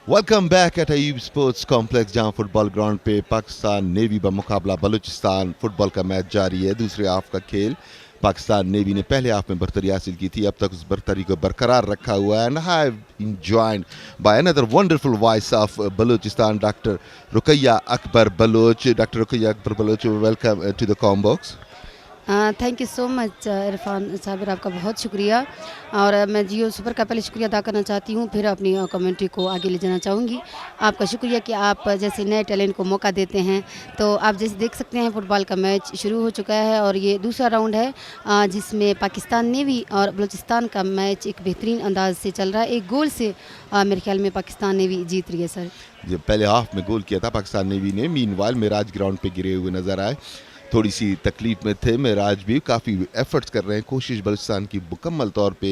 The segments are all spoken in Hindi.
Welcome back at Ayub sports complex, जहां फुटबॉल ग्राउंड पे पाकिस्तान नेवी बमुकाबला बलूचिस्तान फुटबॉल का मैच जारी है। दूसरे हाफ का खेल पाकिस्तान नेवी ने पहले हाफ में बर्तरी हासिल की थी, अब तक उस बर्तरी को बरकरार रखा हुआ है। And I been joined by another wonderful voice of Balochistan, doctor Ruqaiya Akbar Baloch. Doctor Ruqaiya Akbar Baloch, welcome to the com box. Thank you so much Irfan Sabir, आपका बहुत शुक्रिया। और मैं जियो सुपर का पहले शुक्रिया अदा करना चाहती हूँ, फिर अपनी कमेंट्री को आगे ले जाना चाहूँगी। आपका शुक्रिया कि आप जैसे नए टैलेंट को मौका देते हैं। तो आप जैसे देख सकते हैं फुटबॉल का मैच शुरू हो चुका है और ये दूसरा राउंड है जिसमें पाकिस्तान नेवी और बलूचिस्तान का मैच एक बेहतरीन अंदाज से चल रहा है। एक गोल से मेरे ख्याल में पाकिस्तान नेवी जीत रही है सर। जो पहले हाफ में गोल किया था पाकिस्तान नेवी ने, मीनवाइल मेराज ग्राउंड पे गिरे हुए नजर आए, थोड़ी सी तकलीफ में थे। मेराज भी काफ़ी एफर्ट्स कर रहे हैं, कोशिश बलूचिस्तान की मुकम्मल तौर पे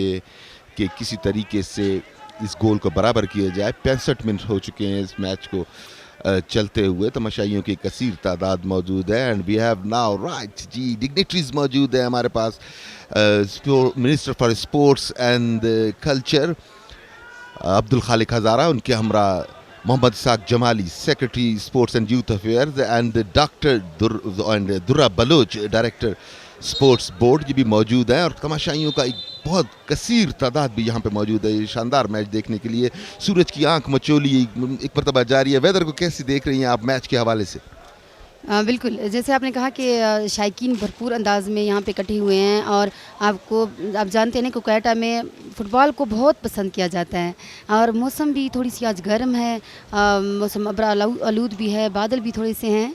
कि किसी तरीके से इस गोल को बराबर किया जाए। 65 मिनट हो चुके हैं इस मैच को चलते हुए। तमाशाइयों की कसीर तादाद मौजूद है। And we have now right जी डिग्नेटरीज मौजूद है हमारे पास। Minister for sports and culture Abdul Khaliq Hazara, उनके हमरा Mohammad Ishaq Jamali, secretary sports and youth affairs, and doctor Durra Baloch, director sports board, ये भी मौजूद हैं। और तमाशाइयों का एक बहुत कसीर तादाद भी यहाँ पे मौजूद है ये शानदार मैच देखने के लिए। सूरज की आंख मचोली एक मरतबा जारी है। वेदर को कैसे देख रही हैं आप मैच के हवाले से? बिल्कुल, जैसे आपने कहा कि शायकीन भरपूर अंदाज में यहाँ पे इकट्ठे हुए हैं और आप जानते हैं ना कि क्वेटा में फ़ुटबॉल को बहुत पसंद किया जाता है। और मौसम भी थोड़ी सी आज गर्म है, मौसम अब्रा आलूद भी है, बादल भी थोड़े से हैं।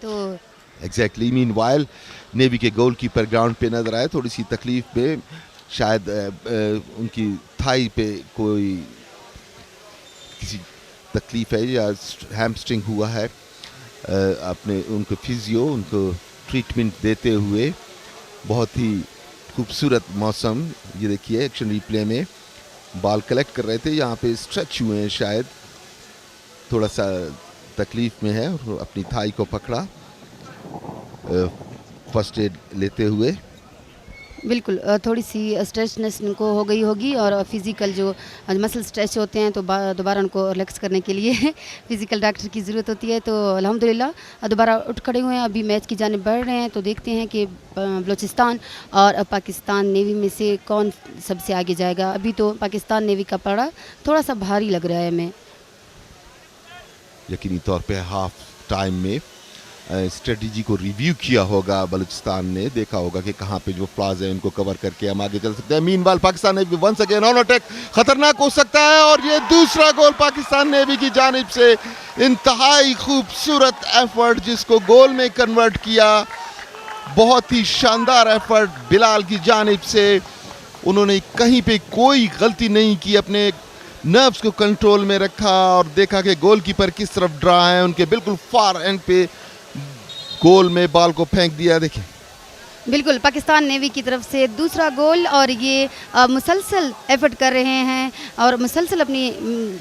तो एग्जैक्टली, मीनवाइल नेवी के गोलकीपर ग्राउंड पे नजर आए, थोड़ी सी तकलीफ में, शायद उनकी थाई पे कोई किसी तकलीफ है या हैमस्ट्रिंग हुआ है। अपने उनको फिजियो उनको ट्रीटमेंट देते हुए। बहुत ही खूबसूरत मौसम, ये देखिए एक्शन रिप्ले में बॉल कलेक्ट कर रहे थे, यहाँ पे स्ट्रेच हुए हैं, शायद थोड़ा सा तकलीफ में है और अपनी थाई को पकड़ा फर्स्ट एड लेते हुए। बिल्कुल, थोड़ी सी स्ट्रेचनेस उनको हो गई होगी और फिज़िकल जो मसल स्ट्रेच होते हैं तो दोबारा उनको रिलैक्स करने के लिए फ़िज़िकल डॉक्टर की ज़रूरत होती है। तो अल्हम्दुलिल्लाह दोबारा उठ खड़े हुए हैं, अभी मैच की जानिब बढ़ रहे हैं। तो देखते हैं कि बलूचिस्तान और पाकिस्तान नेवी में से कौन सबसे आगे जाएगा। अभी तो पाकिस्तान नेवी का पड़ा थोड़ा सा भारी लग रहा है हमें। यकीनी तौर पे हाफ टाइम में स्ट्रेटजी को रिव्यू किया होगा बलूचिस्तान ने, देखा होगा कि कहाँ पे जो फ्लॉज है उनको कवर करके हम आगे चल सकते हैं। Meanwhile Pakistan navy once again on attack, खतरनाक हो सकता है। और ये दूसरा गोल पाकिस्तान नेवी की जानिब से, इंतहाई खूबसूरत एफर्ट जिसको गोल में कन्वर्ट किया। बहुत ही शानदार एफर्ट बिलाल की जानिब से, उन्होंने कहीं पे कोई गलती नहीं की, अपने नर्व्स को कंट्रोल में रखा और देखा कि गोलकीपर किस तरफ ड्रा है, उनके बिल्कुल फार एंड पे गोल में बॉल को फेंक दिया। देखिए बिल्कुल, पाकिस्तान नेवी की तरफ से दूसरा गोल। और ये मुसलसल एफर्ट कर रहे हैं और मुसलसल अपनी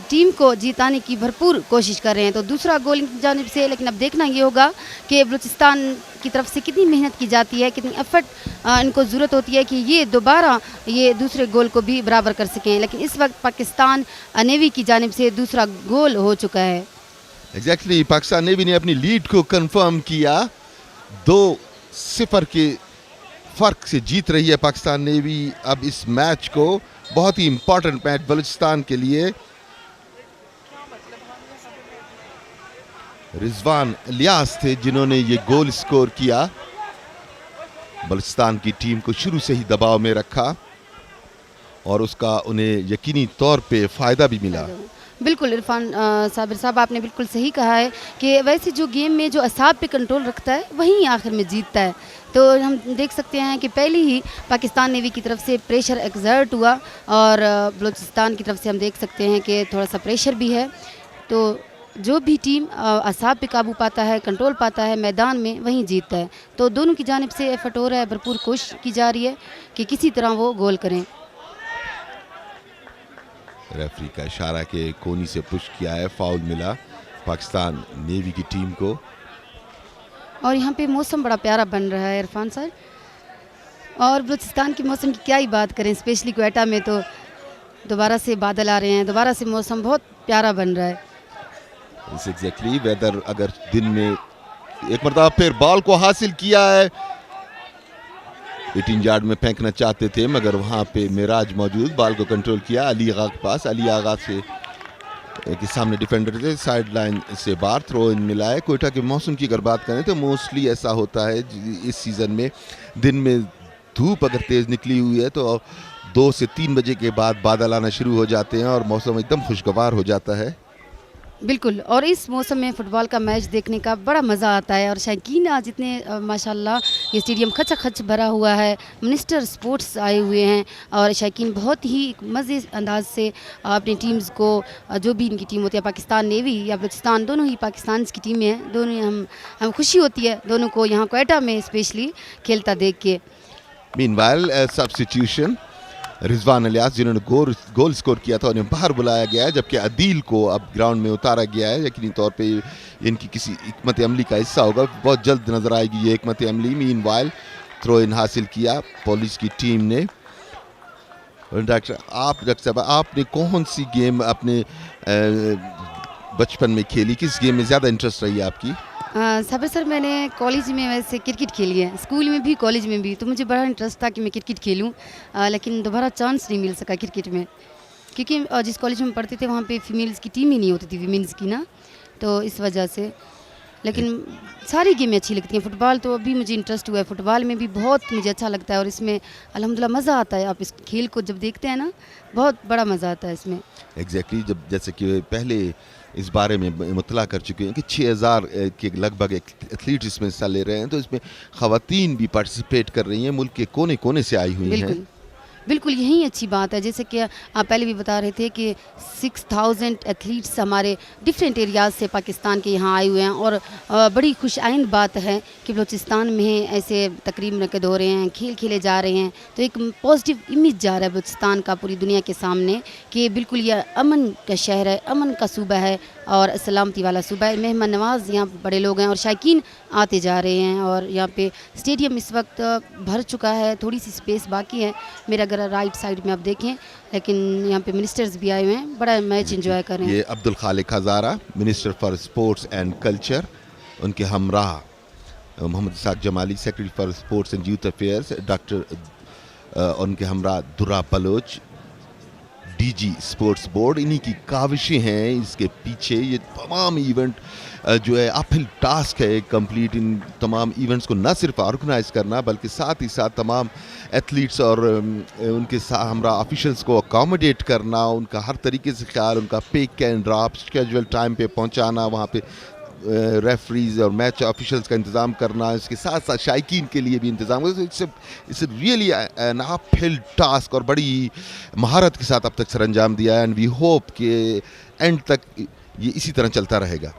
टीम को जीताने की भरपूर कोशिश कर रहे हैं। तो दूसरा गोल इनकी जानिब से, लेकिन अब देखना ये होगा कि बलूचिस्तान की तरफ से कितनी मेहनत की जाती है, कितनी एफर्ट इनको ज़रूरत होती है कि ये दोबारा ये दूसरे गोल को भी बराबर कर सकें। लेकिन इस वक्त पाकिस्तान नेवी की जानिब से दूसरा गोल हो चुका है। एग्जैक्टली, पाकिस्तान नेवी ने अपनी लीड को कंफर्म किया। 2-0 के फर्क से जीत रही है पाकिस्तान नेवी अब इस मैच को। बहुत ही इंपॉर्टेंट मैच बलूचिस्तान के लिए। रिजवान इलियास थे जिन्होंने ये गोल स्कोर किया, बलूचिस्तान की टीम को शुरू से ही दबाव में रखा और उसका उन्हें यकीनी तौर पे फ़ायदा भी मिला। बिल्कुल इरफान साबिर साहब, आपने बिल्कुल सही कहा है कि वैसे जो गेम में जो असाब पे कंट्रोल रखता है वही आखिर में जीतता है। तो हम देख सकते हैं कि पहले ही पाकिस्तान नेवी की तरफ से प्रेशर एक्सर्ट हुआ और बलूचिस्तान की तरफ से हम देख सकते हैं कि थोड़ा सा प्रेशर भी है। तो जो भी टीम असाब पे काबू पाता है, कंट्रोल पाता है मैदान में, वहीं जीतता है। तो दोनों की जानिब से एफर्ट हो रहा है, भरपूर कोशिश की जा रही है कि किसी तरह वो गोल करें। रेफरी का इशारा के कोनी से पुश किया है, फाउल मिला पाकिस्तान नेवी की टीम को। और यहाँ पे मौसम बड़ा प्यारा बन रहा है इरफान सर, और बलूचिस्तान के मौसम की क्या ही बात करें, स्पेशली क्वेटा में तो दोबारा से बादल आ रहे हैं, दोबारा से मौसम बहुत प्यारा बन रहा है। एग्जैक्टली वेदर अगर दिन में एक मरतबा फिर बॉल को हासिल किया है, 18 यार्ड में फेंकना चाहते थे मगर वहां पे मिराज मौजूद, बॉल को कंट्रोल किया अली आगा के पास, अली आगा से के सामने डिफेंडर थे, साइड लाइन से बाहर थ्रो इन मिला है। कोयटा के मौसम की अगर बात करें तो मोस्टली ऐसा होता है इस सीज़न में, दिन में धूप अगर तेज़ निकली हुई है तो 2 से 3 बजे के बाद बादल आना शुरू हो जाते हैं और मौसम एकदम खुशगवार हो जाता है। बिल्कुल, और इस मौसम में फ़ुटबॉल का मैच देखने का बड़ा मज़ा आता है। और शायकीन आज इतने माशाल्लाह ये स्टेडियम खचाखच भरा हुआ है, मिनिस्टर स्पोर्ट्स आए हुए हैं और शायकीन बहुत ही मज़े अंदाज से अपनी टीम्स को, जो भी इनकी टीम होती है, पाकिस्तान नेवी या बलूचिस्तान, दोनों ही पाकिस्तान की टीमें हैं, दोनों हम खुशी होती है दोनों को यहाँ क्वेटा में स्पेशली खेलता देख के। मीनवाइल सब्स्टिट्यूशन रिजवान अलियास जिन्होंने गोल स्कोर किया था उन्हें बाहर बुलाया गया है, जबकि अदील को अब ग्राउंड में उतारा गया है। यकीनी तौर पे इनकी किसी हिकमत अमली का हिस्सा होगा, बहुत जल्द नजर आएगी ये हिकमत अमली। मीनवाइल थ्रो इन हासिल किया पुलिस की टीम ने। डॉक्टर साहब आपने कौन सी गेम अपने बचपन में खेली, किस गेम में ज़्यादा इंटरेस्ट रही है आपकी? साबिर सर, मैंने कॉलेज में वैसे क्रिकेट खेली है, स्कूल में भी कॉलेज में भी, तो मुझे बड़ा इंटरेस्ट था कि मैं क्रिकेट खेलूं, लेकिन दोबारा चांस नहीं मिल सका क्रिकेट में, क्योंकि जिस कॉलेज में पढ़ते थे वहाँ पे फीमेल्स की टीम ही नहीं होती थी, वीमेंस की ना, तो इस वजह से। लेकिन सारी गेमें अच्छी लगती हैं। फुटबॉल तो अभी मुझे इंटरेस्ट हुआ है, फुटबॉल में भी बहुत मुझे अच्छा लगता है और इसमें अल्हम्दुलिल्लाह मज़ा आता है। आप इस खेल को जब देखते हैं ना, बहुत बड़ा मज़ा आता है इसमें। एग्जैक्टली जब जैसे कि पहले इस बारे में मुतला कर चुके हैं कि 6000 के लगभग एथलीट्स इसमें हिस्सा ले रहे हैं, तो इसमें ख़वातीन भी पार्टिसिपेट कर रही हैं, मुल्क के कोने कोने से आई हुई हैं। बिल्कुल यही अच्छी बात है। जैसे कि आप पहले भी बता रहे थे कि 6000 एथलीट्स हमारे डिफरेंट एरियाज़ से पाकिस्तान के यहाँ आए हुए हैं और बड़ी खुशआइंद बात है कि बलूचिस्तान में ऐसे तकरीब मुनक़्क़द हो रहे हैं, खेल खेले जा रहे हैं, तो एक पॉजिटिव इमेज जा रहा है बलूचिस्तान का पूरी दुनिया के सामने कि बिल्कुल यह अमन का शहर है, अमन का सूबा है और सलामती वाला सूबा है। मेहमान नवाज़ यहाँ बड़े लोग हैं और शायकीन आते जा रहे हैं और यहाँ पे स्टेडियम इस वक्त भर चुका है, थोड़ी सी स्पेस बाकी है मेरा अगर राइट साइड में आप देखें, लेकिन यहाँ पे मिनिस्टर्स भी आए हुए हैं, बड़ा मैच एंजॉय कर रहे हैं। ये Abdul Khaliq Hazara minister for sports and culture, उनके हमराह Mohammad Ishaq Jamali secretary for sports and youth affairs, doctor उनके हमराह Durra Baloch DG sports board, इन्हीं की काविशें हैं इसके पीछे। ये तमाम इवेंट जो है अपहिल टास्क है कंप्लीट, इन तमाम इवेंट्स को न सिर्फ ऑर्गेनाइज करना बल्कि साथ ही साथ तमाम एथलीट्स और उनके हमरा ऑफिशियल्स को अकोमोडेट करना, उनका हर तरीके से ख्याल, उनका pick and drop schedule time पे पहुंचाना, वहाँ पे रेफरीज और मैच ऑफिशियल्स का इंतज़ाम करना, इसके साथ साथ शायकीन के लिए भी इंतज़ाम करना। It's really an uphill task और बड़ी महारत के साथ अब तक सर अंजाम दिया है एंड वी होप कि एंड तक ये इसी तरह चलता रहेगा।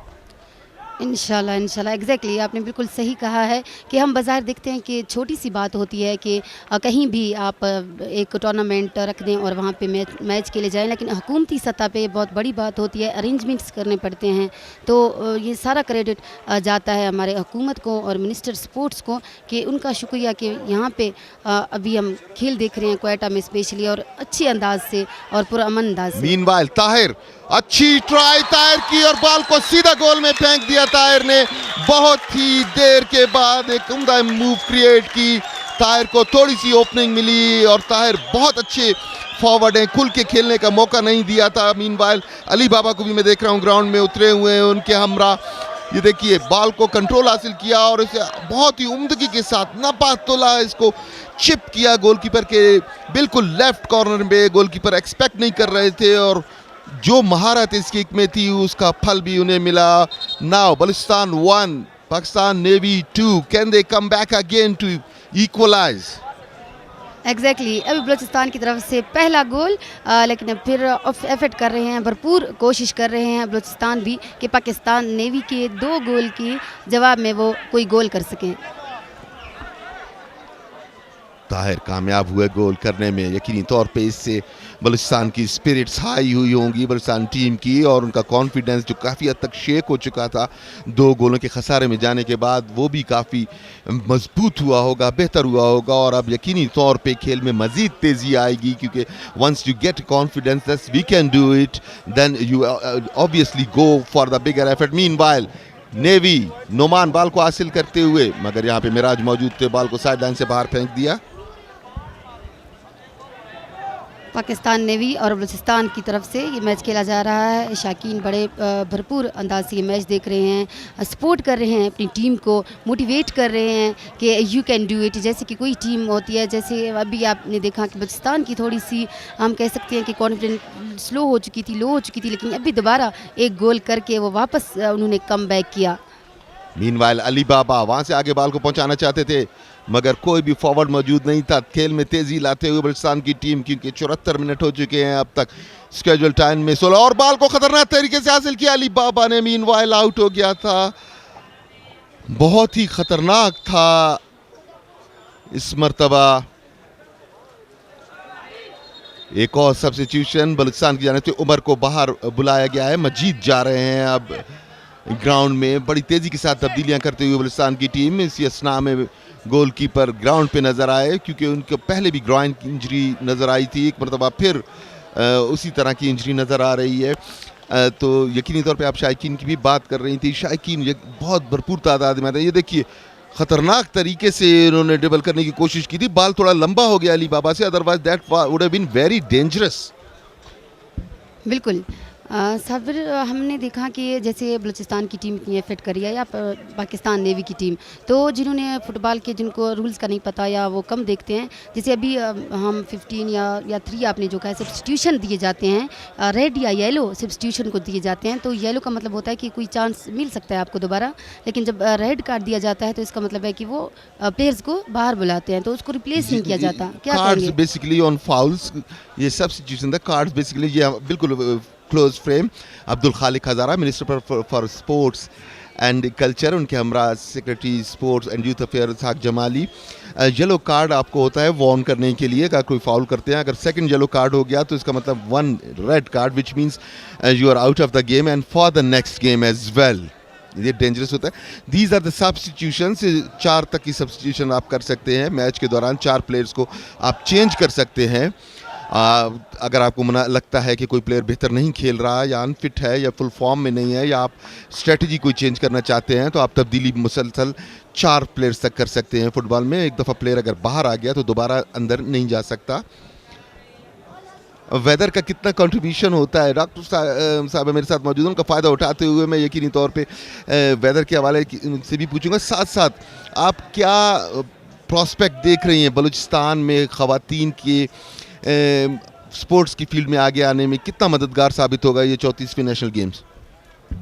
इंशाल्लाह इंशाल्लाह एग्जैक्टली आपने बिल्कुल सही कहा है कि हम बाज़ार देखते हैं कि छोटी सी बात होती है कि कहीं भी आप एक टूर्नामेंट रख दें और वहाँ पे मैच खेले जाएं, लेकिन हुकूमती सतह पे बहुत बड़ी बात होती है, अरेंजमेंट्स करने पड़ते हैं। तो ये सारा क्रेडिट जाता है हमारे हुकूमत को और मिनिस्टर स्पोर्ट्स को कि उनका शुक्रिया कि यहाँ पे अभी हम खेल देख रहे हैं क्वेटा में स्पेशली और अच्छे अंदाज से और पुरअमन अंदाज से। मीनवाइल ताहिर अच्छी ट्राई ताहिर की और बॉल को सीधा गोल में फेंक दिया ताहिर ने, बहुत ही देर के बाद एक उम्दा मूव क्रिएट की, ताहिर को थोड़ी सी ओपनिंग मिली और ताहिर बहुत अच्छे फॉरवर्ड हैं, खुल के खेलने का मौका नहीं दिया था। मीनवाइल अली बाबा को भी मैं देख रहा हूँ ग्राउंड में उतरे हुए हैं उनके हमरा, ये देखिए बॉल को कंट्रोल हासिल किया और इसे बहुत ही उम्दगी के साथ नापातोला इसको चिप किया गोलकीपर के बिल्कुल लेफ्ट कॉर्नर में। गोलकीपर एक्सपेक्ट नहीं कर रहे थे और जो महारत इस किक में थी उसका फल भी उन्हें मिला। Now Balochistan 1 Pakistan navy 2, can they come back again to equalise? Exactly अभी बलूचिस्तान की तरफ से पहला गोल, लेकिन फिर एफर्ट कर रहे हैं, भरपूर कोशिश कर रहे हैं बलूचिस्तान भी कि पाकिस्तान नेवी के 2 गोल की जवाब में वो कोई गोल कर सकें। ताहिर कामयाब हुए गोल करने में। यकीनी तौर पे इससे बलूचिस्तान की स्पिरिट्स हाई हुई होंगी, बलूचिस्तान टीम की, और उनका कॉन्फिडेंस जो काफ़ी हद तक शेक हो चुका था 2 गोलों के खसारे में जाने के बाद, वो भी काफ़ी मजबूत हुआ होगा, बेहतर हुआ होगा। और अब यकीनी तौर पे खेल में मज़ीद तेज़ी आएगी, क्योंकि once you get confidence that we can do it, then you obviously go for the bigger effort. Meanwhile navy Noman ball को हासिल करते हुए, मगर यहाँ पे मिराज मौजूद थे, बाल को साइड लाइन से बाहर फेंक दिया। पाकिस्तान नेवी और बलूचिस्तान की तरफ से ये मैच खेला जा रहा है। शाकीन बड़े भरपूर अंदाज से ये मैच देख रहे हैं, सपोर्ट कर रहे हैं अपनी टीम को, मोटिवेट कर रहे हैं कि यू कैन डू इट। जैसे कि कोई टीम होती है, जैसे अभी आपने देखा कि बलूचिस्तान की थोड़ी सी हम कह सकते हैं कि कॉन्फिडेंस स्लो हो चुकी थी, लो हो चुकी थी, लेकिन अभी दोबारा एक गोल करके वो वापस उन्होंने कम बैक किया। मीनवाइल अली बाबा वहां से आगे बाल को पहुंचाना चाहते थे, मगर कोई भी फॉरवर्ड मौजूद नहीं था। खेल में तेजी लाते हुए बलूचिस्तान की टीम, क्योंकि 74 मिनट हो चुके हैं अब तक स्केजुअल टाइम में 16, और बाल को खतरनाक तरीके से हासिल किया अली बाबा ने। मीनवाइल आउट हो गया था, बहुत ही खतरनाक था इस मर्तबा। एक और सब्स्टिट्यूशन बलूचिस्तान की जानिब से उमर को बाहर बुलाया गया है। मजीद जा रहे हैं अब ग्राउंड में, बड़ी तेजी के साथ तब्दीलियां करते हुए बलूचिस्तान की टीम। इस असना में गोलकीपर ग्राउंड पे नजर आए, क्योंकि उनको पहले भी ग्राउंड की इंजरी नजर आई थी, एक मरतबा फिर उसी तरह की इंजरी नजर आ रही है। तो यकीनी तौर पे आप शायकीन की भी बात कर रही थी, शायकीन बहुत भरपूर तादाद में था। ये देखिए खतरनाक तरीके से इन्होंने ड्रिबल करने की कोशिश की थी, बाल थोड़ा लंबा हो गया अली बाबा से, otherwise that would have been very dangerous. बिल्कुल साबिर, हमने देखा कि जैसे बलूचिस्तान की टीम इतनी एफर्ट करी है, या पाकिस्तान नेवी की टीम, तो जिन्होंने फुटबॉल के जिनको रूल्स का नहीं पता या वो कम देखते हैं, जैसे अभी हम 15 या 3 आपने जो कहा सब्स्टिट्यूशन दिए जाते हैं, रेड या येलो सब्स्टिट्यूशन को दिए जाते हैं। तो येलो का मतलब होता है कि कोई चांस मिल सकता है आपको दोबारा, लेकिन जब रेड कार्ड दिया जाता है तो इसका मतलब है कि वो प्लेयर्स को बाहर बुलाते हैं, तो उसको रिप्लेस नहीं किया जाता। क्या कार्ड्स बेसिकली ऑन फाउल्स, ये सब्स्टिट्यूशन द कार्ड्स बेसिकली, ये बिल्कुल close frame. Abdul Khaliq Hazara, minister for sports and culture, उनके हमरा secretary sports and youth affair Ishaq Jamali. Yellow card आपको होता है वार्न करने के लिए, अगर कोई फाउल करते हैं। अगर सेकंड येलो कार्ड हो गया तो इसका मतलब 1 red card, which means you are out of the game and for the next game as well. ये डेंजरस होता है। दीज आर द सब्स्टिट्यूशंस, 4 तक की सब्स्टिट्यूशन आप कर सकते हैं मैच के दौरान, 4 प्लेयर्स को आप चेंज कर सकते हैं। अगर आपको लगता है कि कोई प्लेयर बेहतर नहीं खेल रहा, या अनफिट है, या फुल फॉर्म में नहीं है, या आप स्ट्रेटजी कोई चेंज करना चाहते हैं, तो आप तब्दीली मुसलसल 4 प्लेयर्स तक कर सकते हैं। फुटबॉल में एक दफ़ा प्लेयर अगर बाहर आ गया तो दोबारा अंदर नहीं जा सकता। वेदर का कितना कंट्रीब्यूशन होता है, डॉक्टर साहब मेरे साथ मौजूद हैं, उनका फ़ायदा उठाते हुए मैं यकीनी तौर पे वेदर के हवाले से भी पूछूंगा। साथ साथ आप क्या प्रॉस्पेक्ट देख रही हैं बलूचिस्तान में ख़वातीन के स्पोर्ट्स की फील्ड में आगे आने में, कितना मददगार साबित होगा ये 34वीं नेशनल गेम्स?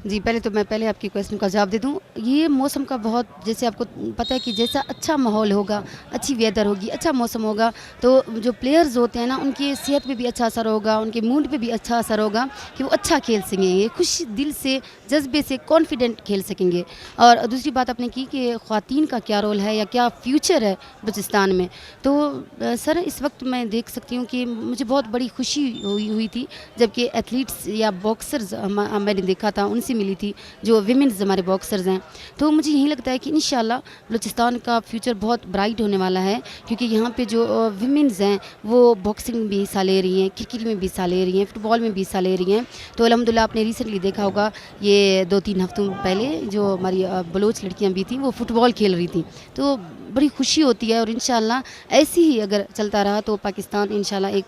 जी, पहले आपकी क्वेश्चन का जवाब दे दूं। ये मौसम का बहुत, जैसे आपको पता है कि जैसा अच्छा माहौल होगा, अच्छी वेदर होगी, अच्छा मौसम होगा, तो जो प्लेयर्स होते हैं ना, उनकी सेहत पे भी अच्छा असर होगा, उनके मूड पे भी अच्छा असर होगा कि वो अच्छा खेल सकेंगे, खुश दिल से, जज्बे से, कॉन्फिडेंट खेल सकेंगे। और दूसरी बात आपने की कि ख़वातीन का क्या रोल है या क्या फ्यूचर है बलूचिस्तान में, तो सर इस वक्त मैं देख सकती हूँ कि मुझे बहुत बड़ी खुशी हुई थी जबकि एथलीट्स या बॉक्सर्स मैंने देखा था, उनसे मिली थी, जो विमेंस हमारे बॉक्सर्स हैं। तो मुझे यही लगता है कि इंशाल्लाह बलूचिस्तान का फ्यूचर बहुत ब्राइट होने वाला है, क्योंकि यहाँ पे जो विमेंस हैं वो बॉक्सिंग में भी हिस्सा ले रही हैं, क्रिकेट में भी हिस्सा ले रही हैं, फुटबॉल में भी हिस्सा ले रही हैं। तो अल्हम्दुलिल्लाह आपने रिसेंटली देखा होगा, ये 2-3 हफ्तों पहले जो हमारी बलोच लड़कियाँ भी थी वो फुटबॉल खेल रही थी, तो बड़ी खुशी होती है। और इंशाल्लाह ऐसे ही अगर चलता रहा तो पाकिस्तान इंशाल्लाह एक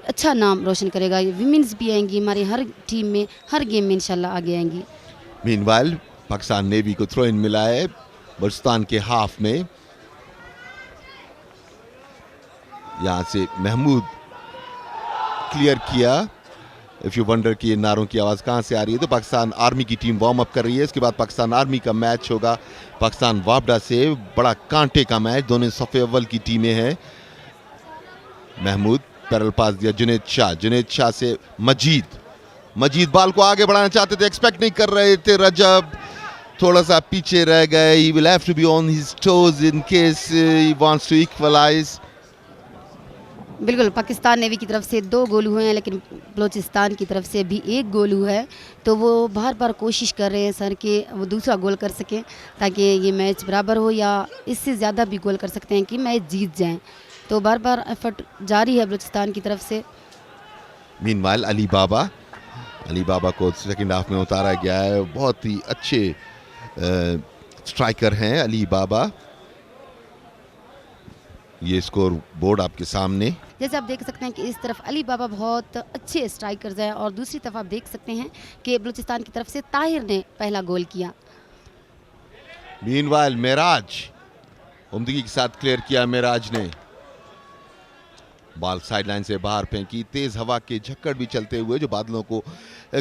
अच्छा नाम रोशन करेगा। विमेंस भी आएंगी हमारे हर टीम में, हर गेम में इंशाल्लाह आगे आएंगी। मीनवाइल पाकिस्तान नेवी को थ्रो इन मिला है बलूचिस्तान के हाफ में। यहाँ से महमूद क्लियर किया। इफ़ यू वंडर कि ये नारों की आवाज़ कहाँ से आ रही है, तो पाकिस्तान आर्मी की टीम वार्म अप कर रही है। इसके बाद पाकिस्तान आर्मी का मैच होगा पाकिस्तान वापडा से। बड़ा कांटे का मैच, दोनों सफ़े अव्वल की टीमें हैं। महमूद पैरल पास दिया जुनेद शाह से मजीद बाल को आगे बढ़ाना चाहते थे, एक्सपेक्ट नहीं कर रहे थे रजब, थोड़ा सा पीछे रह गए. He will have to be on his toes in case he wants to equalize. बिल्कुल, पाकिस्तान नेवी की तरफ से 2 गोल हुए हैं, लेकिन बलूचिस्तान की तरफ से भी 1 गोल हुआ है। तो वो बार-बार कोशिश कर रहे हैं सर कि वो दूसरा गोल कर सकें, ताकि ये मैच बराबर हो या इससे ज़्यादा भी गोल कर सकते हैं कि मैच जीत जाएँ। तो बार-बार एफर्ट जारी है बलूचिस्तान की तरफ से। Meanwhile, अली बाबा को सेकंड हाफ में उतारा गया है. बहुत ही अच्छे स्ट्राइकर हैं अली बाबा. ये स्कोर बोर्ड आपके सामने. जैसे आप देख सकते हैं कि इस तरफ अली बाबा बहुत अच्छे स्ट्राइकर्स हैं, और दूसरी तरफ आप देख सकते हैं कि बलूचिस्तान की तरफ से ताहिर ने पहला गोल किया. मीनवाइल मेराज उम्दगी के साथ क्लियर किया. मेराज ने बॉल साइडलाइन से बाहर फेंकी. तेज हवा के झक्कड़ भी चलते हुए जो बादलों को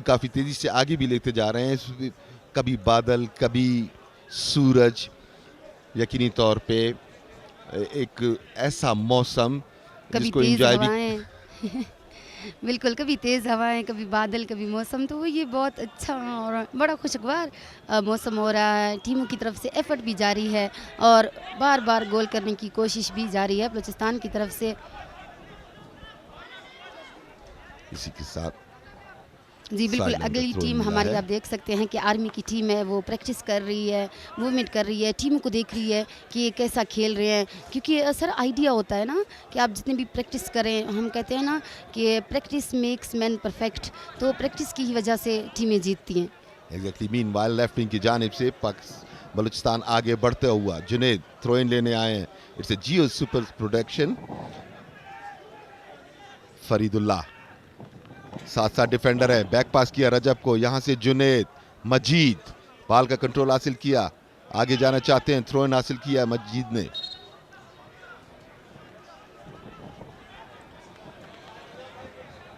काफी तेजी से आगे भी लेते जा रहे हैं. कभी बादल, कभी सूरज. यकीनी तौर पे एक ऐसा मौसम कभी जिसको तेज एंजॉय भी. हवाएं बिल्कुल, कभी तेज़ हवाएं, कभी बादल, कभी मौसम. तो ये बहुत अच्छा और बड़ा खुशगवार मौसम हो रहा है. टीमों की तरफ से एफर्ट भी जारी है और बार बार गोल करने की कोशिश भी जारी है बलूचिस्तान की तरफ से. इसी के साथ जी बिल्कुल, साइड लाइन अगली का थ्रो टीम मिला हमारी है. आप देख सकते हैं कि आर्मी की टीम है, वो प्रैक्टिस कर रही है, मूवमेंट कर रही है, टीम को देख रही है कि ये कैसा खेल रहे हैं. क्योंकि सर आइडिया होता है ना कि आप जितनी भी प्रैक्टिस करें, हम कहते हैं ना कि प्रैक्टिस मेक्स मैन परफेक्ट. तो प्रैक्टिस की ही वजह से टीमें जीतती हैं. एग्जैक्टली. मीनवाइल लेफ्ट विंग की जानिब से बलूचिस्तान आगे बढ़ते हुआ. जुनेद थ्रो इन लेने आए हैं. It's a Geo super production. Faridullah साथ साथ डिफेंडर है. बैक पास किया रजब को. यहां से जुनेद. मजीद बॉल का कंट्रोल हासिल किया. आगे जाना चाहते हैं. थ्रो इन हासिल किया मजीद ने.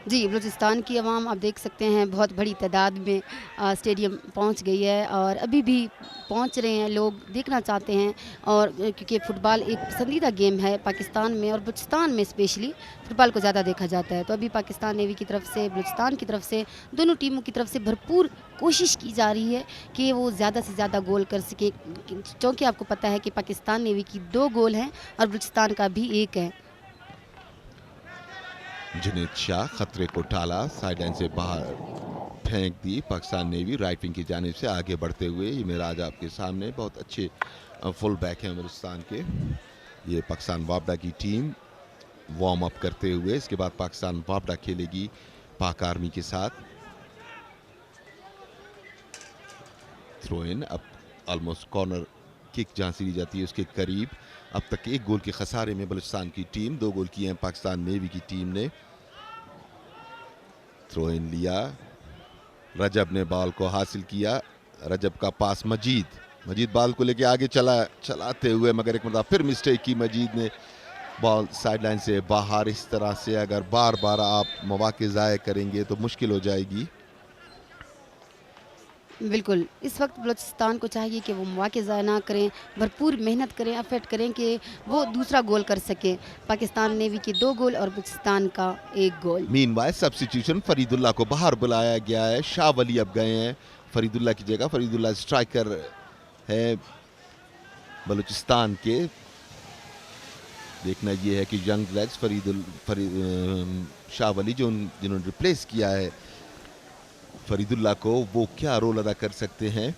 जी, बलूचिस्तान की आवाम आप देख सकते हैं बहुत बड़ी तादाद में स्टेडियम पहुंच गई है, और अभी भी पहुंच रहे हैं. लोग देखना चाहते हैं, और क्योंकि फ़ुटबॉल एक पसंदीदा गेम है पाकिस्तान में, और बलूचिस्तान में स्पेशली फ़ुटबॉल को ज़्यादा देखा जाता है. तो अभी पाकिस्तान नेवी की तरफ से, बलूचिस्तान की तरफ से, दोनों टीमों की तरफ से भरपूर कोशिश की जा रही है कि वो ज़्यादा से ज़्यादा गोल कर सके. क्योंकि आपको पता है कि पाकिस्तान नेवी की 2 गोल हैं और बलूचिस्तान का भी 1 है. जुनेद शाह खतरे को टाला. साइडलाइन से बाहर फेंक दी. पाकिस्तान नेवी राइट विंग की जानिब से आगे बढ़ते हुए. ये मेराज आपके सामने. बहुत अच्छे फुल बैक हैं बलूचिस्तान के. ये पाकिस्तान वापडा की टीम वार्म अप करते हुए. इसके बाद पाकिस्तान वापडा खेलेगी पाक आर्मी के साथ. थ्रो इन अब ऑलमोस्ट कॉर्नर किक जहां से ली जाती है उसके करीब. अब तक 1 गोल के खसारे में बलूचिस्तान की टीम. 2 गोल किए हैं पाकिस्तान नेवी की टीम ने. थ्रो इन लिया. रजब ने बॉल को हासिल किया. रजब का पास मजीद बॉल को लेके आगे चलाते हुए, मगर एक मतलब फिर मिस्टेक की मजीद ने. बॉल साइडलाइन से बाहर. इस तरह से अगर बार बार आप मौके ज़ाया करेंगे तो मुश्किल हो जाएगी. बिल्कुल, इस वक्त बलूचिस्तान को चाहिए कि वो मौके ज़ाया ना करें, भरपूर मेहनत करें, एफर्ट करें कि वो दूसरा गोल कर सकें. पाकिस्तान नेवी के 2 गोल और बलूचिस्तान का 1 गोल. मीनवाइल सब्स्टिट्यूशन फरीदुल्लाह को बाहर बुलाया गया है. शाह वली अब गए हैं फरीदुल्लाह की जगह. फरीदुल्लाह स्ट्राइकर है बलूचिस्तान के. देखना ये है कि यंग लेग्स शाह वली जिन्होंने रिप्लेस किया है फरीदुल्लाह को, वो क्या रोल अदा कर सकते हैं.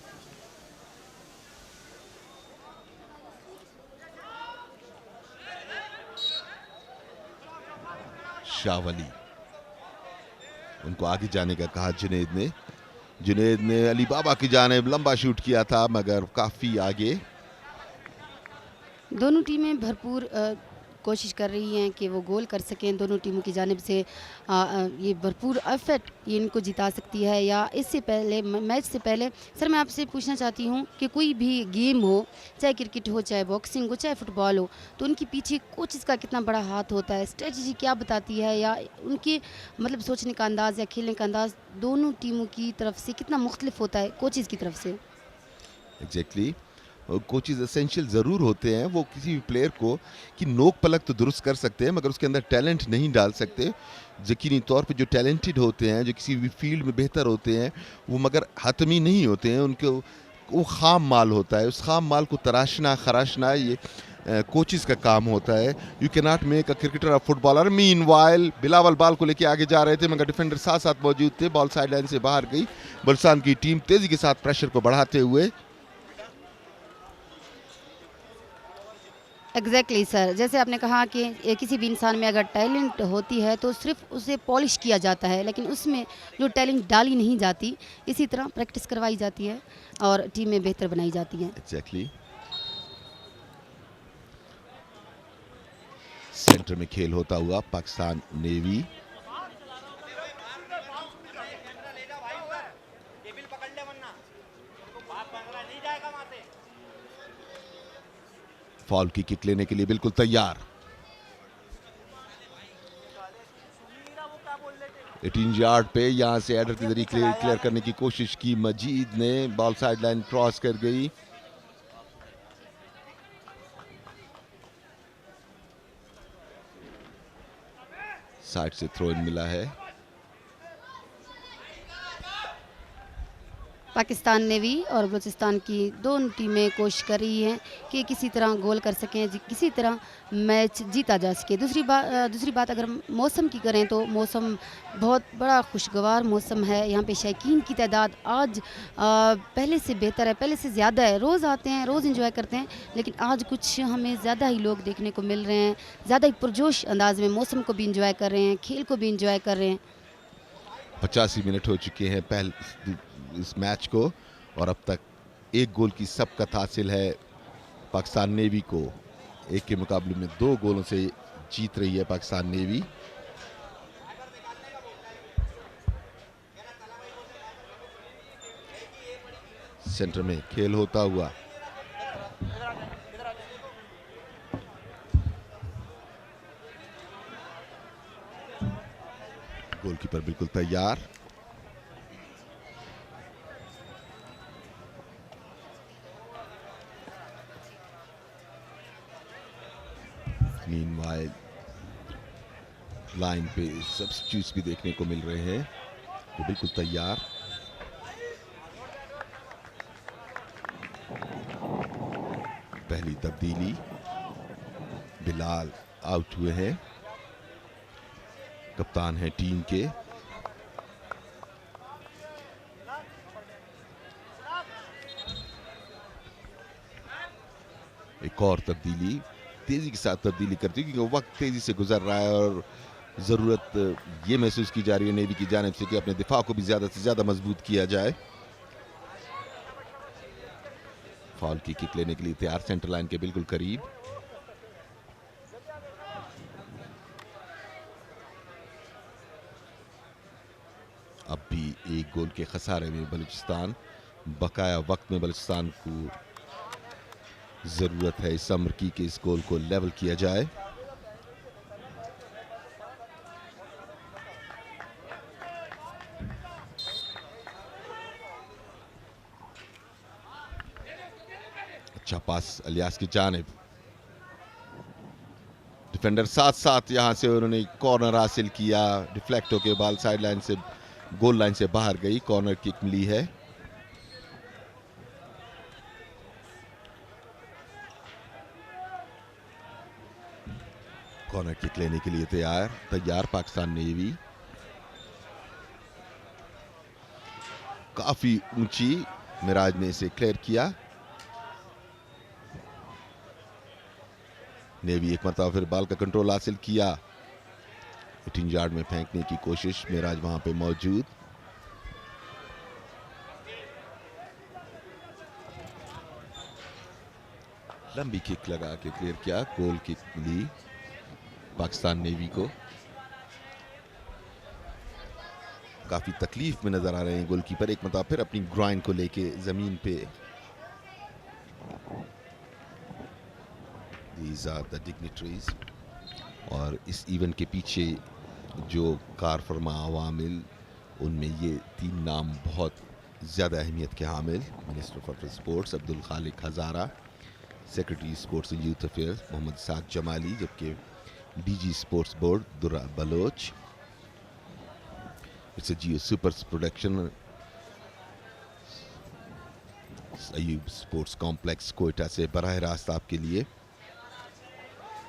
शाह वली उनको आगे जाने का कहा जुनेद ने अली बाबा की जानिब लंबा शूट किया था, मगर काफी आगे. दोनों टीमें भरपूर कोशिश कर रही हैं कि वो गोल कर सकें. दोनों टीमों की जानिब से ये भरपूर एफर्ट ये इनको जिता सकती है. या इससे पहले, मैच से पहले सर मैं आपसे पूछना चाहती हूँ कि कोई भी गेम हो, चाहे क्रिकेट हो, चाहे बॉक्सिंग हो, चाहे फुटबॉल हो, तो उनके पीछे कोचेस का कितना बड़ा हाथ होता है. स्ट्रेटजी क्या बताती है, या उनके मतलब सोचने का अंदाज़ या खेलने का अंदाज़ दोनों टीमों की तरफ से कितना मुख्तलिफ होता है कोचेस की तरफ से. एग्जैक्टली. कोचेज एसेंशियल ज़रूर होते हैं. वो किसी भी प्लेयर को की नोक पलक तो दुरुस्त कर सकते हैं, मगर उसके अंदर टैलेंट नहीं डाल सकते. यकीनी तौर पे जो टैलेंटेड होते हैं, जो किसी भी फील्ड में बेहतर होते हैं, वो मगर हतमी नहीं होते हैं. उनको वो खाम माल होता है, उस खाम माल को तराशना खराशना ये कोचिस का काम होता है. You can not make a cricketer a footballer. Meanwhile Bilawal ball को लेके आगे जा रहे थे मगर डिफेंडर साथ साथ मौजूद थे. बॉल साइड लाइन से बाहर गई. बलुचिस्तान की टीम तेजी के साथ प्रेशर को बढ़ाते हुए. एग्जैक्टली सर, जैसे आपने कहा कि किसी भी इंसान में अगर टैलेंट होती है तो सिर्फ उसे पॉलिश किया जाता है, लेकिन उसमें जो टैलेंट डाली नहीं जाती, इसी तरह प्रैक्टिस करवाई जाती है और टीमें बेहतर बनाई जाती हैं. एग्जैक्टली. सेंटर में खेल होता हुआ पाकिस्तान नेवी. फॉल की किक लेने के लिए बिल्कुल तैयार. 18 यार्ड पे यहां से एडर के जरिए क्लियर करने की कोशिश की मजीद ने. बॉल साइड लाइन क्रॉस कर गई. साइड से थ्रो इन मिला है. पाकिस्तान नेवी और बलूचिस्तान की दोनों टीमें कोशिश कर रही हैं कि किसी तरह गोल कर सकें, किसी तरह मैच जीता जा सके. दूसरी बात अगर मौसम की करें तो मौसम बहुत बड़ा खुशगवार मौसम है. यहाँ पे शौकीन की तादाद आज पहले से बेहतर है, पहले से ज़्यादा है. रोज़ आते हैं, रोज़ इंजॉय करते हैं, लेकिन आज कुछ हमें ज़्यादा ही लोग देखने को मिल रहे हैं. ज़्यादा ही पुरजोश अंदाज में मौसम को भी इंजॉय कर रहे हैं, खेल को भी इंजॉय कर रहे हैं. 85 मिनट हो चुके हैं पहले इस मैच को और अब तक एक गोल की सबकत हासिल है पाकिस्तान नेवी को. एक के मुकाबले में 2 गोलों से जीत रही है पाकिस्तान नेवी. सेंटर में खेल होता हुआ. गोलकीपर बिल्कुल तैयार. मीनवाइल लाइन पे सब्स्टिट्यूट्स भी देखने को मिल रहे हैं. वो बिल्कुल तैयार. पहली तब्दीली. बिलाल आउट हुए हैं. कप्तान है टीम के. एक और तब्दीली. तेजी के साथ तब्दीली करती है क्योंकि वक्त तेजी से गुजर रहा है और जरूरत ये महसूस की जा रही है नेवी की जानिब से कि अपने दिफा को भी ज्यादा से ज्यादा मजबूत किया जाए. फॉल की किक लेने के लिए तैयार. सेंटर लाइन के बिल्कुल करीब. अब भी एक गोल के खसारे में बलूचिस्तान. बकाया वक्त में बलूचिस्तान को जरूरत है इस अमर की कि इस गोल को लेवल किया जाए. अच्छा पास अलियास की जानिब. डिफेंडर साथ साथ यहां से उन्होंने कॉर्नर हासिल किया. डिफ्लेक्ट होकर बॉल साइड लाइन से गोल लाइन से बाहर गई. कॉर्नर किक मिली है. कॉर्नर किक लेने के लिए तैयार पाकिस्तान नेवी. काफी ऊंची. मिराज ने इसे क्लियर किया. नेवी एक मरतबा फिर बॉल का कंट्रोल हासिल किया. 18 यार्ड में फेंकने की कोशिश. मिराज वहां पे मौजूद. लंबी किक लगा के क्लियर किया. गोल किक मिली पाकिस्तान नेवी को. काफी तकलीफ में नजर आ रहे हैं गोलकीपर. एक मतलब फिर अपनी ग्राइन को लेके जमीन पे. These are the dignitaries. और इस इवेंट के पीछे जो कार फरमा अवामिल, उनमें ये 3 नाम बहुत ज़्यादा अहमियत के हामिल. Minister for sports Abdul Khaliq Hazara, secretary sports and youth affairs Mohammad Saak Jamali, जबकि DG sports board Durra Baloch. It's a Geo supers production. Ayub sports complex Quetta से बराह रास्त आपके लिए.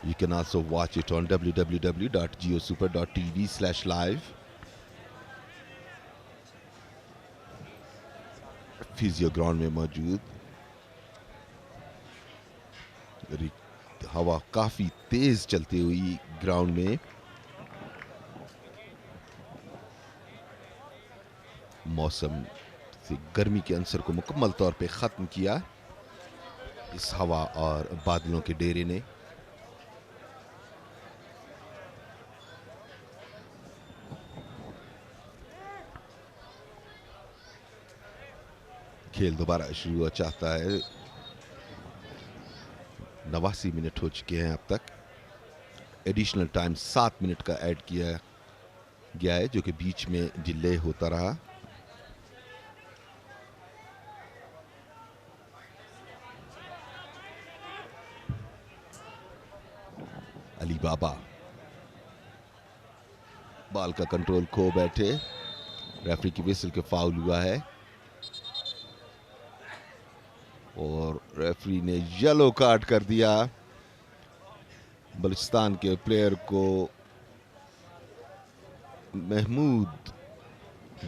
You can also watch it on www.geosuper.tv/live. Physio ground में मौजूद. हवा काफी तेज चलती हुई ग्राउंड में. मौसम से गर्मी के अंसर को मुकम्मल तौर पे ख़त्म किया इस हवा और बादलों के डेरे ने. खेल दोबारा शुरू हो चाहता है. 89 मिनट हो चुके हैं अब तक. एडिशनल टाइम 7 मिनट का ऐड किया गया है जो कि बीच में डिले होता रहा. अली बाबा बॉल का कंट्रोल खो बैठे. रेफरी की विसल के फाउल हुआ है और रेफरी ने येलो कार्ड कर दिया. बलूचिस्तान के प्लेयर को. महमूद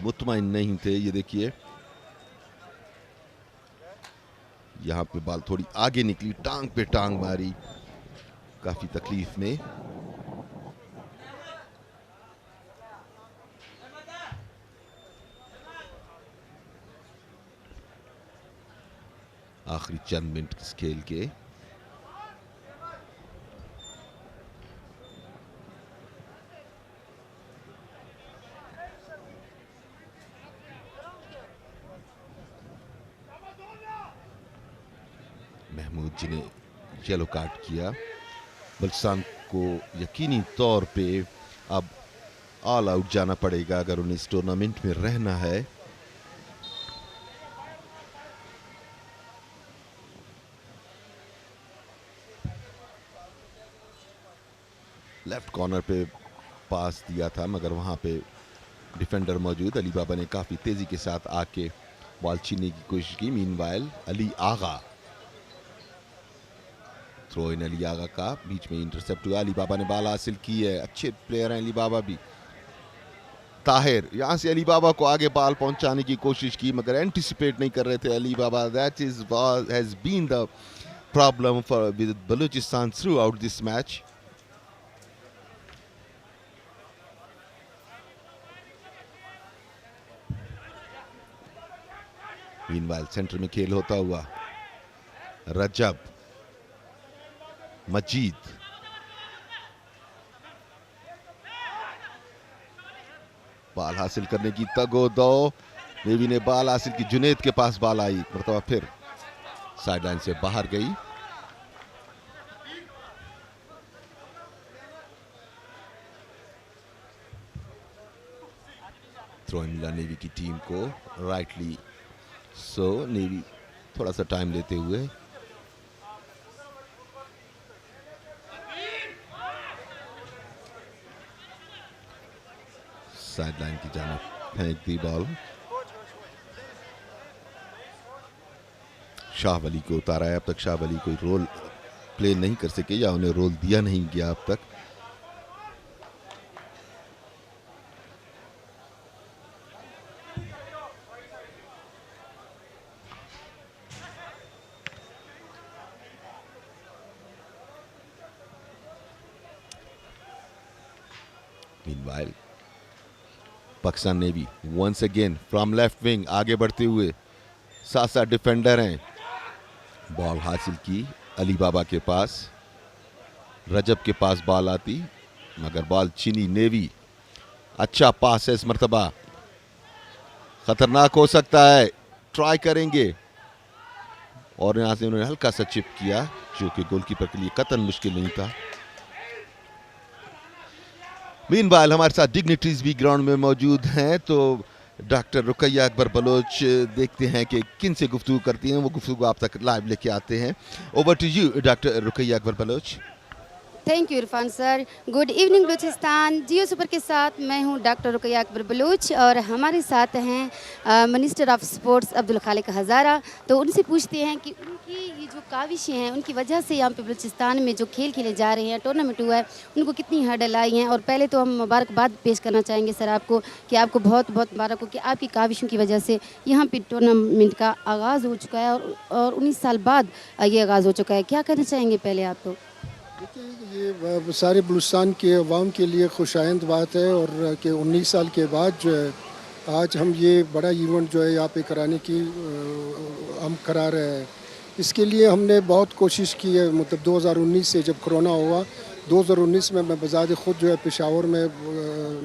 मुतमईन नहीं थे. ये देखिए यहां पे बॉल थोड़ी आगे निकली, टांग पे टांग मारी, काफी तकलीफ में. आखिरी चंद मिनट इस खेल के. महमूद जी ने येलो कार्ड किया. बलूचिस्तान को यकीनी तौर पे अब ऑल आउट जाना पड़ेगा अगर उन्हें इस टूर्नामेंट में रहना है. लेफ्ट कॉर्नर पे पास दिया था मगर वहां पे डिफेंडर मौजूद. अली बाबा ने काफी तेजी के साथ आके बॉल छीनने की कोशिश की. Meanwhile Ali Agha. Throw in Ali Agha का बीच में इंटरसेप्ट हुआ. अली बाबा ने बॉल हासिल की है. अच्छे प्लेयर हैं अली बाबा भी. ताहिर यहां से अली बाबा को आगे बॉल पहुंचाने की कोशिश की मगर एंटिसिपेट नहीं कर रहे थे Ali Baba. That is has been the problem for with Balochistan throughout this match. Meanwhile centre में खेल होता हुआ रजब, मजीद, बॉल हासिल करने की तगो-दो. नेवी ने बॉल हासिल की. जुनेद के पास बॉल आई, मरतबा फिर साइडलाइन से बाहर गई. थ्रो इन मिला नेवी की टीम को राइटली. सो नेवी थोड़ा सा टाइम लेते हुए साइडलाइन की जानिब फेंक दी बॉल. शाह वली को उतारा है. अब तक शाह वली कोई रोल प्ले नहीं कर सके या उन्हें रोल दिया नहीं गया अब तक. Meanwhile, Pakistan navy once again from left wing आगे बढ़ते हुए. साथ साथ डिफेंडर हैं. बॉल हासिल की अली बाबा के पास. रजब के पास बॉल आती मगर बॉल छीनी नेवी. अच्छा पास है इस मरतबा. खतरनाक हो सकता है. ट्राई करेंगे और यहां से उन्होंने हल्का सा चिप किया जो कि गोलकीपर के लिए कतई मुश्किल नहीं था. मीनवाइल हमारे साथ डिग्निटरीज भी ग्राउंड में मौजूद हैं. तो डॉक्टर रुकैया अकबर बलोच देखते हैं कि किन से गुफ्तगू करती हैं. वो गुफ्तगू आप तक लाइव लेके आते हैं. Over to you doctor Ruqaiya Akbar Baloch. Thank you Irfan sir. Good evening Balochistan, Geo Super के साथ मैं हूं डॉक्टर रुकैया अकबर बलूच और हमारे साथ हैं minister of sports Abdul Khaliq हज़ारा। तो उनसे पूछते हैं कि उनकी ये जो काविशें हैं, उनकी वजह से यहाँ पे बलूचिस्तान में जो खेल खेले जा रहे हैं, टूर्नामेंट हुआ है, उनको कितनी हर्डल आई हैं। और पहले तो हम मुबारकबाद पेश करना चाहेंगे सर आपको कि आपको बहुत बहुत मुबारक हो कि आपकी काविशों की वजह से यहाँ पे टूर्नामेंट का आगाज़ हो चुका है और 19 साल बाद ये आगाज़ हो चुका है। क्या कहना चाहेंगे पहले आप तो? देखिए, ये सारे बलूचिस्तान के अवाम के लिए खुशाइंद बात है और कि 19 साल के बाद जो है आज हम ये बड़ा इवेंट जो है यहाँ पे कराने की हम करा रहे हैं। इसके लिए हमने बहुत कोशिश की है। मतलब 2019 से जब कोरोना हुआ, 2019 में मैं बजाते ख़ुद जो है पेशावर में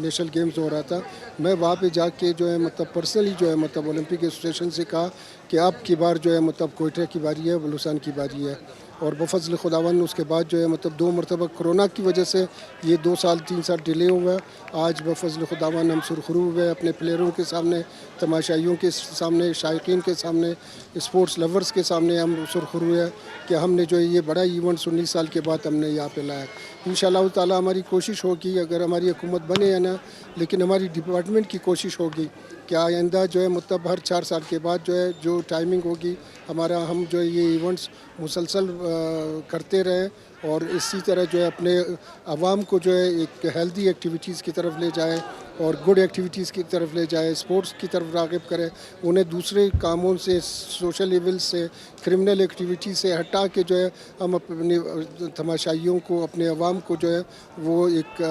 नेशनल गेम्स हो रहा था। मैं वहाँ पे जाके जो है मतलब पर्सनली जो है मतलब ओलंपिक एसोसिएशन से कहा कि अब की बार जो है मतलब कोयटा की बारी है, बलूचिस्तान की बारी है। और बफज़ल खुदावन उसके बाद जो है मतलब 2 मरतबा कोरोना की वजह से ये 2 साल 3 साल डिले हुआ। आज बफज़ल खुदावन हम सुरखरू हुए अपने प्लेयरों के सामने, तमाशाइयों के सामने, शायकीन के सामने, स्पोर्ट्स लवर्स के सामने हम सुरखरू हुए कि हमने जो है ये बड़ा इवेंट 19 साल के बाद हमने यहाँ पे लाया। इंशाअल्लाह ताला हमारी कोशिश होगी, अगर हमारी हुकूमत बने या ना, लेकिन हमारी डिपार्टमेंट की कोशिश होगी कि आइंदा जो है मतलब हर 4 साल के बाद जो है जो टाइमिंग होगी हमारा, हम जो है ये इवेंट्स मुसलसल करते रहें और इसी तरह जो है अपने आवाम को जो है एक हेल्दी एक्टिविटीज़ की तरफ ले जाए और गुड एक्टिविटीज़ की तरफ ले जाए, स्पोर्ट्स की तरफ राग़िब करें, उन्हें दूसरे कामों से, सोशल इवल से, क्रिमिनल एक्टिविटी से हटा के जो है हम अपनी तमाशाइयों को, अपने आवाम को जो है वो एक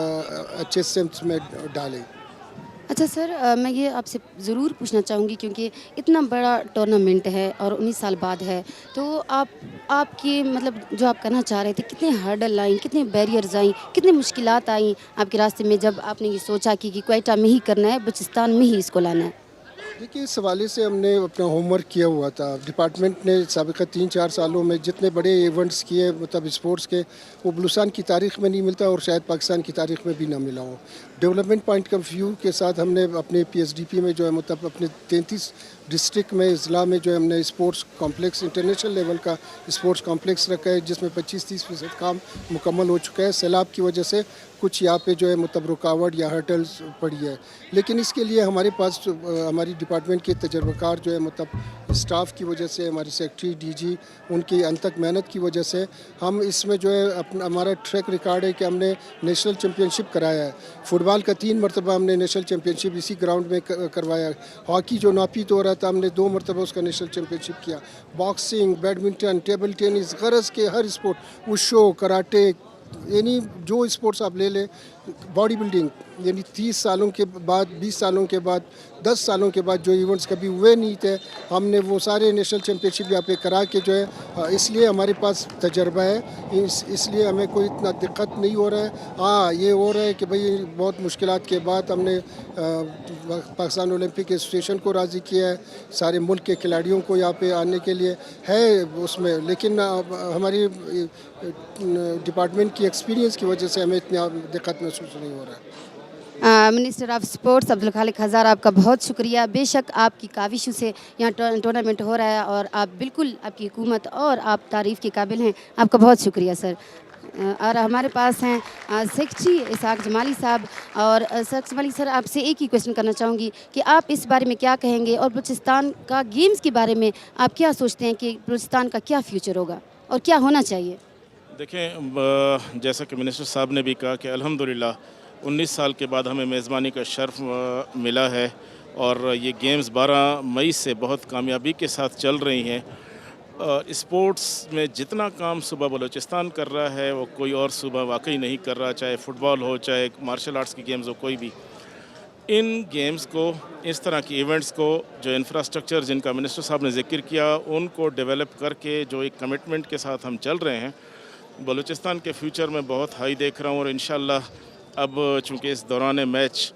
अच्छे सेंस में डालें। अच्छा सर, मैं ये आपसे ज़रूर पूछना चाहूँगी क्योंकि इतना बड़ा टूर्नामेंट है और 19 साल बाद है, तो आपकी मतलब जो आप करना चाह रहे थे, कितने हर्डल आई, कितने बैरियर्स आई, कितनी मुश्किलात आई आपके रास्ते में जब आपने ये सोचा कि क्वेटा में ही करना है, बलूचिस्तान में ही इसको लाना है? देखिए, इस हवाले से हमने अपना होमवर्क किया हुआ था। डिपार्टमेंट ने साबिक़ा 3-4 सालों में जितने बड़े इवेंट्स किए मतलब स्पोर्ट्स के, वो बलूचिस्तान की तारीख़ में नहीं मिलता और शायद पाकिस्तान की तारीख़ में भी ना मिला हो। डेवलपमेंट पॉइंट ऑफ व्यू के साथ हमने अपने PSDP में जो है मतलब अपने 33 डिस्ट्रिक्ट में, ज़िला में जो है हमने स्पोर्ट्स कॉम्प्लेक्स, इंटरनेशनल लेवल का स्पोर्ट्स कॉम्प्लेक्स रखा है जिसमें 25-30% काम मुकम्मल हो चुका है। सैलाब की वजह से कुछ यहाँ पे जो है मतलब रुकावट या हर्डल्स पड़ी है, लेकिन इसके लिए हमारे पास हमारी डिपार्टमेंट के तजर्बाकार जो है मतलब स्टाफ की वजह से, हमारी सेक्रेटरी, DG, उनकी अनथक मेहनत की वजह से हम इसमें जो है अपना हमारा ट्रैक रिकॉर्ड है कि हमने नेशनल चैम्पियनशिप कराया है। फुटबॉल का 3 मरतबा हमने नेशनल चैम्पियनशिप इसी ग्राउंड में करवाया है। हॉकी जो नापीत हो रहा था, हमने 2 मरतबा उसका नेशनल चैम्पियनशिप किया। बॉक्सिंग, बैडमिंटन, टेबल टेनिस, गरज के हर स्पोर्ट, वुशो, कराटे, यानी जो स्पोर्ट्स आप ले लें, बॉडी बिल्डिंग, यानी 30 सालों के बाद, 20 सालों के बाद, 10 सालों के बाद जो इवेंट्स कभी हुए नहीं थे, हमने वो सारे नेशनल चैम्पियनशिप यहाँ पे करा के जो है, इसलिए हमारे पास तजर्बा है, इसलिए हमें कोई इतना दिक्कत नहीं हो रहा है। हाँ, ये हो रहा है कि भाई बहुत मुश्किलात के बाद हमने पाकिस्तान ओलंपिक एसोसिएशन को राज़ी किया है, सारे मुल्क के खिलाड़ियों को यहाँ पे आने के लिए है उसमें, लेकिन हमारी डिपार्टमेंट की एक्सपीरियंस की वजह से हमें इतना दिक्कत महसूस नहीं हो रहा है। Minister of sports Abdul Khaliq हज़ारा, आपका बहुत शुक्रिया। बेशक आपकी काविशों से यहाँ टूर्नामेंट हो रहा है और आप बिल्कुल, आपकी हुकूमत और आप तारीफ़ के काबिल हैं। आपका बहुत शुक्रिया सर। और हमारे पास हैं सेक्रेटरी इसहाक जमाली साहब। और सर जमाली सर, आपसे एक ही क्वेश्चन करना चाहूँगी कि आप इस बारे में क्या कहेंगे और बलूचिस्तान का गेम्स के बारे में आप क्या सोचते हैं कि बलूचिस्तान का क्या फ्यूचर होगा और क्या होना चाहिए? देखें, जैसा कि मिनिस्टर साहब ने भी कहा कि अल्हम्दुलिल्लाह 19 साल के बाद हमें मेज़बानी का शर्फ मिला है और ये गेम्स 12 मई से बहुत कामयाबी के साथ चल रही हैं। स्पोर्ट्स में जितना काम सूबा बलूचिस्तान कर रहा है वो कोई और सूबा वाकई नहीं कर रहा, चाहे फ़ुटबॉल हो, चाहे मार्शल आर्ट्स की गेम्स हो, कोई भी। इन गेम्स को, इस तरह की इवेंट्स को, जो इंफ्रास्ट्रक्चर जिनका मिनिस्टर साहब ने ज़िक्र किया, उनको डेवलप करके जो एक कमिटमेंट के साथ हम चल रहे हैं, बलूचिस्तान के फ्यूचर में बहुत हाई देख रहा हूँ। और इंशाल्लाह अब चूँकि इस दौरान मैच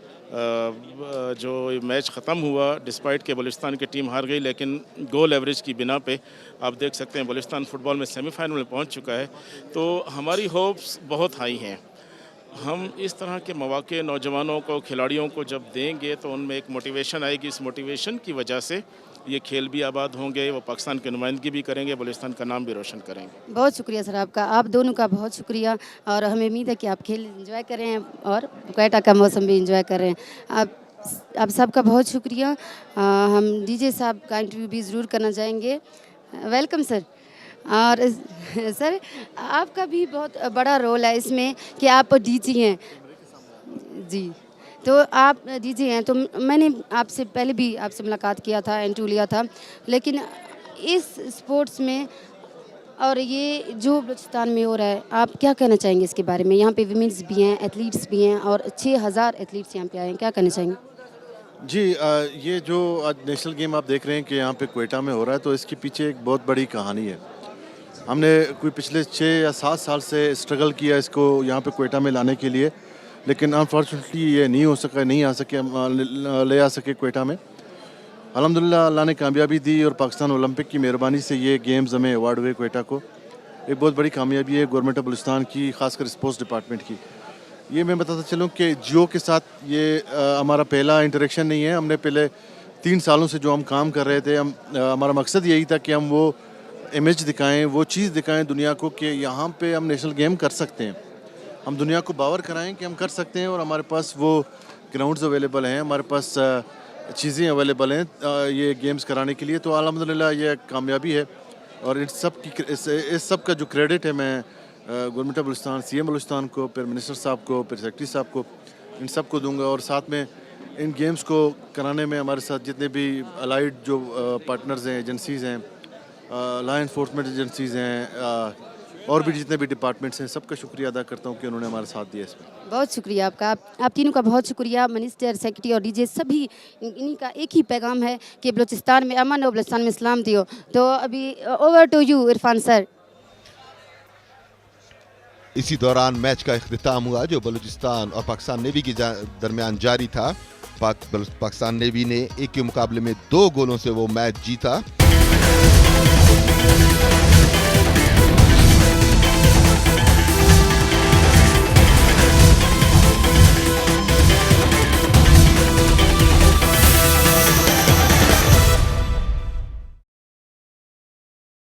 जो मैच ख़त्म हुआ, डिस्पाइट के बलूचिस्तान की टीम हार गई, लेकिन गोल एवरेज की बिना पे आप देख सकते हैं बलूचिस्तान फ़ुटबॉल में सेमीफाइनल में पहुंच चुका है। तो हमारी होप्स बहुत हाई हैं। हम इस तरह के मौके नौजवानों को, खिलाड़ियों को जब देंगे तो उनमें एक मोटिवेशन आएगी। इस मोटिवेशन की वजह से ये खेल भी आबाद होंगे, वो पाकिस्तान की नुमाइंदगी भी करेंगे, बलूचिस्तान का नाम भी रोशन करेंगे। बहुत शुक्रिया सर आपका, आप दोनों का बहुत शुक्रिया। और हमें उम्मीद है कि आप खेल एंजॉय कर रहे हैं और क्वेटा का मौसम भी एंजॉय कर रहे हैं। आप सबका बहुत शुक्रिया। हम डीजे साहब का इंटरव्यू भी ज़रूर करना चाहेंगे। Welcome sir. और सर आपका भी बहुत बड़ा रोल है इसमें कि आप डीजे हैं जी, तो आप डीजे हैं, तो मैंने आपसे पहले भी आपसे मुलाकात किया था, इंटरव्यू लिया था, लेकिन इस स्पोर्ट्स में और ये जो बलूचिस्तान में हो रहा है, आप क्या कहना चाहेंगे इसके बारे में? यहाँ पे विमेंस भी हैं, एथलीट्स भी हैं और 6000 एथलीट्स यहाँ पे आए हैं, क्या कहना चाहेंगे? जी ये जो आज नेशनल गेम आप देख रहे हैं कि यहाँ पे क्वेटा में हो रहा है, तो इसके पीछे एक बहुत बड़ी कहानी है। हमने कोई पिछले 6 या 7 साल से स्ट्रगल किया इसको यहाँ पे क्वेटा में लाने के लिए, लेकिन अनफॉर्चुनेटली ये नहीं हो सका, नहीं आ सके, ले आ सके क्वेटा में। अल्हम्दुलिल्लाह अल्लाह ने कामयाबी दी और पाकिस्तान ओलंपिक की मेहरबानी से ये गेम्स हमें अवार्ड हुए क्वेटा को। एक बहुत बड़ी कामयाबी है गवर्नमेंट ऑफ बलूचिस्तान की, खासकर स्पोर्ट्स डिपार्टमेंट की। ये मैं बताता चलूँ कि जियो के साथ ये हमारा पहला इंटरेक्शन नहीं है। हमने पहले 3 सालों से जो हम काम कर रहे थे, हमारा मकसद यही था कि हम वो इमेज दिखाएं, वो चीज़ दिखाएं दुनिया को कि यहाँ पे हम नेशनल गेम कर सकते हैं। हम दुनिया को बावर कराएं कि हम कर सकते हैं और हमारे पास वो ग्राउंड्स अवेलेबल हैं, हमारे पास चीज़ें अवेलेबल हैं ये गेम्स कराने के लिए। तो अल्हम्दुलिल्लाह ये कामयाबी है और इस सब का जो क्रेडिट है मैं government of Balochistan, CM Balochistan को, फिर मिनिस्टर साहब को, फिर सेक्रेटरी साहब को, इन सब को दूंगा। और साथ में इन गेम्स को कराने में हमारे साथ जितने भी अलाइड जो पार्टनर्स हैं, एजेंसीज़ हैं, लॉ इन्फोर्समेंट एजेंसीज़ हैं और भी जितने भी डिपार्टमेंट्स हैं, सबका शुक्रिया अदा करता हूँ कि उन्होंने हमारा साथ दिया इसमें। बहुत शुक्रिया आपका, आप तीनों का बहुत शुक्रिया। मिनिस्टर, सेक्रेटरी और डीजे सभी इन्हीं का एक ही पैगाम है कि बलूचिस्तान में अमन और बलूचिस्तान में सलामती हो। तो अभी over to you Irfan sir. इसी दौरान मैच का इख्तिताम हुआ जो बलूचिस्तान और पाकिस्तान नेवी के दरमियान जारी था। पाकिस्तान नेवी ने 1 के मुकाबले में 2 गोलों से वो मैच जीता।